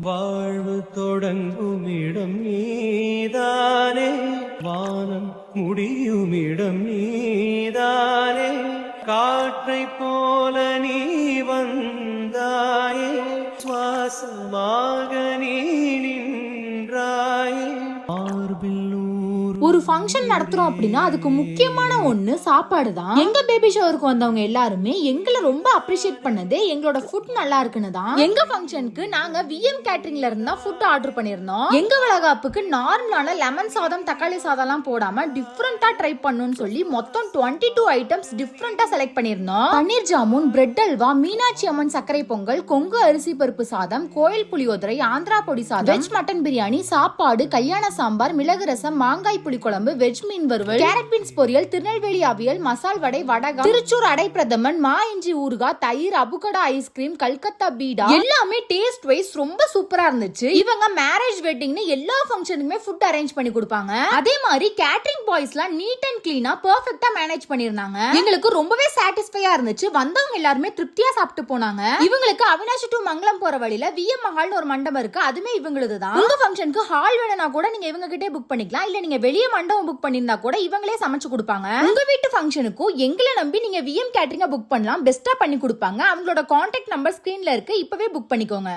வாழ்வு தொடங்கும் இடம் நீதானே, வானம் முடியும் இடம் நீதானே, காற்றை போல நீ வந்தாயே, சுவாசமாக நீ நின்றாயே, மார்பில் ஒரு ஃபங்க்ஷன் நடத்துறோம் அப்படின்னா அதுக்கு முக்கியமான ஒண்ணு சாப்பாடு தான். எங்க பேபி ஷவருக்கு வந்தவங்க எல்லாருமே எங்களை ரொம்ப அப்ரிஷியேட் பண்ணது எங்களோட ஃபுட் நல்லா இருக்குன்னு தான். எங்க ஃபங்க்ஷனுக்கு நாங்க விஎம் கேட்டரிங்ல இருந்தா ஃபுட் ஆர்டர் பண்ணிருந்தோம். எங்க வளகாப்புக்கு நார்மலான லெமன் சாதம் தக்காளி சாதம் எல்லாம் போடாம டிஃபரெண்டா ட்ரை பண்ணணும்னு சொல்லி மொத்தம் 22 ஐட்டம்ஸ் டிஃபரெண்டா செலக்ட் பண்ணிருந்தோம். பன்னீர் ஜாமுன், பிரெட் அல்வா, மீனாட்சி அம்மன் சர்க்கரை பொங்கல், கொங்கு அரிசி பருப்பு சாதம், கோயில் புளியோதரை, ஆந்திரா பொடி சாதம், வெஜ் மட்டன் பிரியாணி, சாப்பாடு, கல்யாண சாம்பார், மிளகு ரசம், மாங்காய் புளி குழம்பு, வெஜ் மீன் வறுவல், கேரட் பீன்ஸ் பொரியல், திருநெல்வேலி அவியல், மசால் வடை, வடகம், திருச்சூர் அடை பிரதமன், மா இஞ்சி ஊறுகாய், தயிர், அபுகடா ஐஸ்கிரீம், கல்கத்தா பீடா, எல்லாமே டேஸ்ட் வைஸ் ரொம்ப சூப்பரா இருந்துச்சு. இவங்க மேரேஜ் வெட்டிங்னு எல்லா ஃபங்க்ஷனுக்குமே ஃபுட் அரேஞ்ச் பண்ணி கொடுப்பாங்க. அதே மாதிரி கேட்டரிங் பாய்ஸ்லாம் நீட் அண்ட் கிளீனா பெர்ஃபெக்ட்டா மேனேஜ் பண்ணிருந்தாங்க. எங்களுக்கு ரொம்பவே சாட்டிஸ்ஃபையா இருந்துச்சு. வந்தவங்க எல்லாருமே திருப்தியா சாப்பிட்டு போனாங்க. இவங்களுக்கு அவினாஷி டு மங்கலம் போற வழியில விஎம் மஹால்னு ஒரு மண்டபம் இருக்கு. அதுமே இவங்களுது தான். உங்க ஃபங்க்ஷனுக்கு ஹால் வேணும்னா கூட நீங்க இவங்க கிட்டே புக் பண்ணிக்கலாம். இல்ல நீங்க வெளியே மண்டபம் புக் பண்ணிருந்தா கூட இவங்களே சமைச்சு கொடுப்பாங்க. உங்க வீட்டு ஃபங்க்ஷனுக்கும் எங்களை நம்பி நீங்க விஎம் கேட்டரிங்க புக் பண்ணலாம். பெஸ்டா பண்ணி கொடுப்பாங்க. அவங்களோட கான்டாக்ட் நம்பர் ஸ்கிரீன்ல இருக்கு. இப்பவே புக் பண்ணிக்கோங்க.